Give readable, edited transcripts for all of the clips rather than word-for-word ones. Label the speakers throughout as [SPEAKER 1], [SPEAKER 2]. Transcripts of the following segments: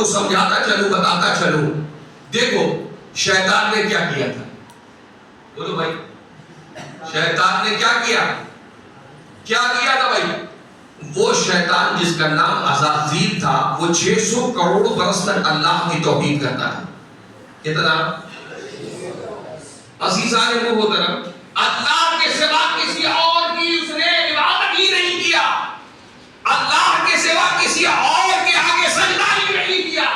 [SPEAKER 1] سمجھاتا چلوں بتاتا چلوں. دیکھو شیطان نے کیا کیا تھا, بولو بھائی, شیطان نے کیا کیا تھا بھائی؟ وہ شیطان جس کا نام عزازیل تھا وہ 600 کروڑ برس تک اللہ کی توحید کرتا تھا. کتنا عزیزان محترم, اللہ کے سوا کسی اور کی اس نے عبادت ہی نہیں کیا, اللہ کے سوا کسی اور کے آگے سجدہ ہی نہیں کیا,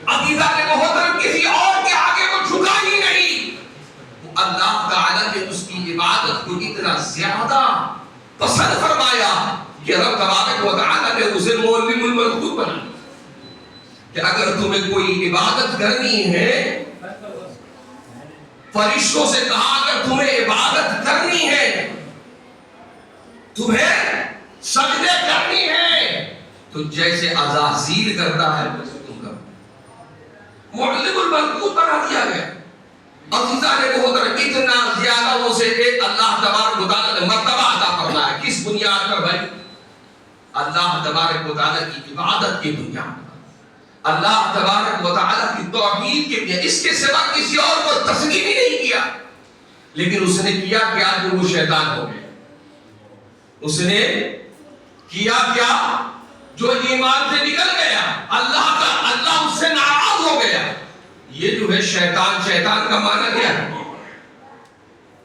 [SPEAKER 1] عزیزان محترم کسی اور کے آگے کو جھکا ہی نہیں. اللہ تعالیٰ نے اس کی عبادت کو اتنا زیادہ پسند فرمایا کہ رب تبارک و تعالیٰ نے اسے مولم الملکوت بنا کہ اگر تمہیں کوئی عبادت کرنی ہے, فرشتوں سے کہا اگر تمہیں عبادت کرنی ہے, تمہیں سجدے کرنی ہے, تو جیسے عزازیل کرتا ہے ویسے تم کرو. مولم الملکوت بنا دیا گیا. عزیزان محترم اتنا زیادہ اسے ایک اللہ تبارک و تعالیٰ نے مرتبہ عطا فرمایا. کس بنیاد پر بھائی؟ اللہ تبارک و تعالیٰ کی عبادت کی بنیاد پر, اللہ تبارک و تعالیٰ کی توحید کے بنیاد. اس کے سوا کسی اور کو تسلیم ہی نہیں کیا. لیکن اس نے کیا کیا کہ وہ شیطان ہو گیا. اس نے کیا کیا جو ایمان سے نکل گیا, اللہ اس سے ناراض ہو گیا. یہ جو ہے شیطان کا معنی کیا ہے؟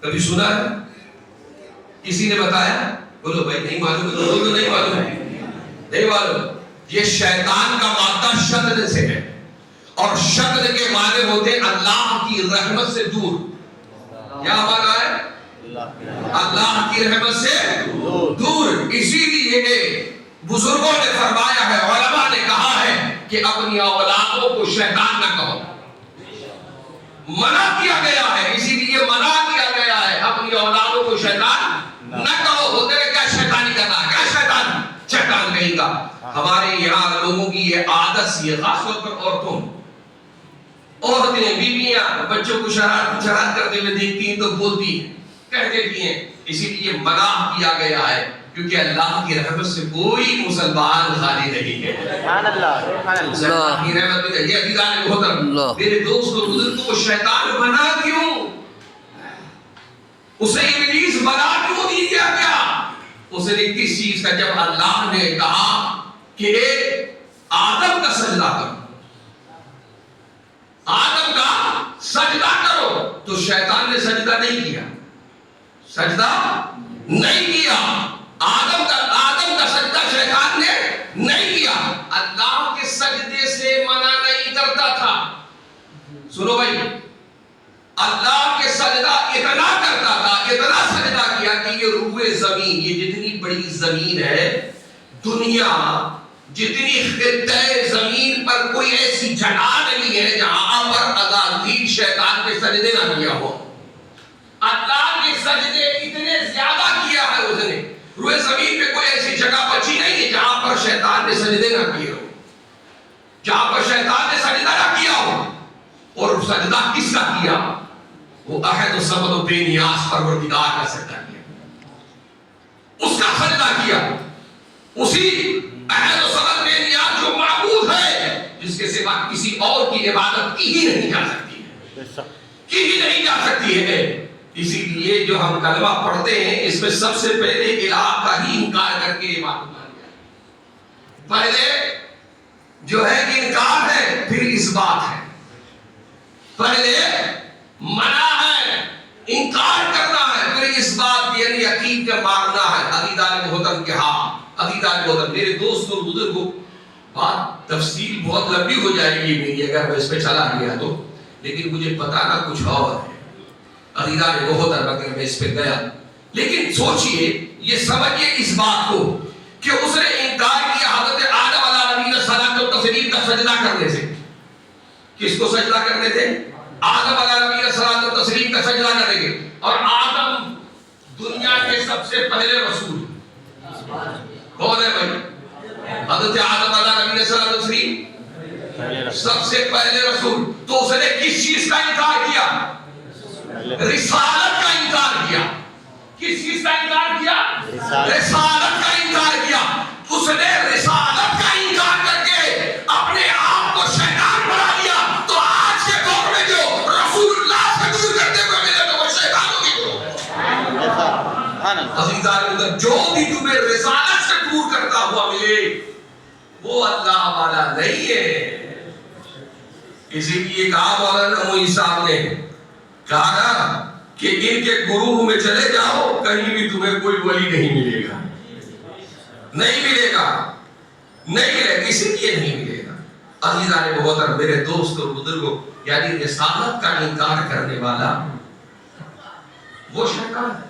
[SPEAKER 1] کبھی سنا ہے؟ کسی نے بتایا؟ بولو بھائی نہیں معلوم ہے, بولو نہیں معلوم ہے, نہیں معلوم. یہ شیطان کا مادہ شدد سے ہے, اور شدد کے معنی ہوتے اللہ کی رحمت سے دور. کیا معنی ہے؟ اللہ کی رحمت سے دور. اسی لیے بزرگوں نے فرمایا ہے, علماء نے کہا ہے کہ اپنی اولادوں کو شیطان نہ کہو. منع کیا گیا ہے, اسی لیے منع کیا گیا ہے اپنی اولادوں کو شیطان نہ کہو. ہوتے ہیں کیا شیطانی کرنا ہے, کیا شیطان کہیں گا. ہمارے یہاں لوگوں کی یہ عادت سی ہے, خاص طور پر عورتیں بیویاں بچوں کو شرارت کرتے ہوئے دیکھتی ہیں تو بولتی ہیں, کہہ دیتی ہیں. اسی لیے منع کیا گیا ہے کیونکہ اللہ کی رحمت سے کوئی مسلمان خالی نہیں ہے. سبحان اللہ, اللہ کی رحمت میں یہ عزیزان محترم میرے دوست اور بزرگوں کو شیطان بنا کیوں, اسے ابلیس بنا کیوں دیا گیا؟ اس نے کس چیز کا, جب اللہ نے کہا کہ آدم کا سجدہ کرو, آدم کا سجدہ کرو, تو شیطان نے سجدہ نہیں کیا, سجدہ نہیں کیا. آدم کا سجدہ شیطان نے نہیں کیا. اللہ کے سجدے سے منع نہیں کرتا تھا. سنو بھائی, اللہ کے سجدہ اتنا کرتا تھا, اتنا سجدہ کیا کہ یہ روئے زمین, یہ جتنی بڑی زمین ہے دنیا, جتنی خطے زمین پر کوئی ایسی جگہ نہیں ہے جہاں پر عزازیل شیطان کے سجدے نہ کیا ہو. اللہ کے سجدے اتنے زیادہ کیا ہے اس نے, روئے زمین پہ کوئی ایسی جگہ بچی نہیں ہے جہاں پر شیطان نے سجدے نہ کیے ہو, جہاں پر شیطان نے سجدہ نہ کیا ہو. اور سجدہ کس کا کیا؟ وہ احد و صمد و بے نیاز پروردگار کا سجدہ کیا, اس کا سجدہ کیا. اسی احد و صمد بے نیاز جو معبود ہے, جس کے سوا کسی اور کی عبادت کی ہی نہیں جا سکتی ہے, کی ہی نہیں جا سکتی ہے. اسی لیے جو ہم کلمہ پڑھتے ہیں اس میں سب سے پہلے الہ کا ہی انکار کر کے عبادت کیا. پہلے جو ہے انکار ہے, پھر اس بات ہے. پہلے منع ہے, انکار کرنا ہے, پھر اس بات یعنی یقین کا ماننا ہے. عزیزان محترم کے ہاں, عزیزان محترم میرے دوست اور بزرگوں, بات تفصیل بہت لمبی ہو جائے گی میری اگر میں اس پہ چلا گیا تو, لیکن مجھے بتانا کچھ اور ہے. عزیزان محترم اگر میں اس پہ گیا, لیکن سوچئے, یہ سمجھئے اس بات کو کہ اس نے انکار کیا حضرت آدم علیہ نبی صلاۃ و تسلیم کا سجدہ کرنے سے. کس کو سجدہ کرنے تھے؟ آدم علیہ نبی صلاۃ و تسلیم کا سجدہ کرنے کے. اور آدم دنیا کے سب سے پہلے رسول کون ہے بھائی؟ حضرت آدم علیہ نبی صلاۃ و تسلیم سب سے پہلے رسول. تو اس نے کس چیز کا انکار کیا؟ رسالت کا انکار کیا. کس چیز کا انکار کیا؟ رسالت کا انکار کیا. اس نے رسالت کا انکار کر کے اپنے آپ کو ادھر جو بھی تمہیں رسالت سے دور کرتا ہوا ملے وہ اللہ والا نہیں ہے. اسی لیے کہا مولانا معین صاحب نے کہا نا کہ ان کے گروہ میں چلے جاؤ کہیں بھی تمہیں کوئی ولی نہیں ملے گا, نہیں ملے گا, نہیں ملے گا, اسی لیے نہیں ملے گا. عزیزان محترم میرے دوست اور بزرگوں, یعنی رسالت کا انکار کرنے والا وہ شیطان ہے.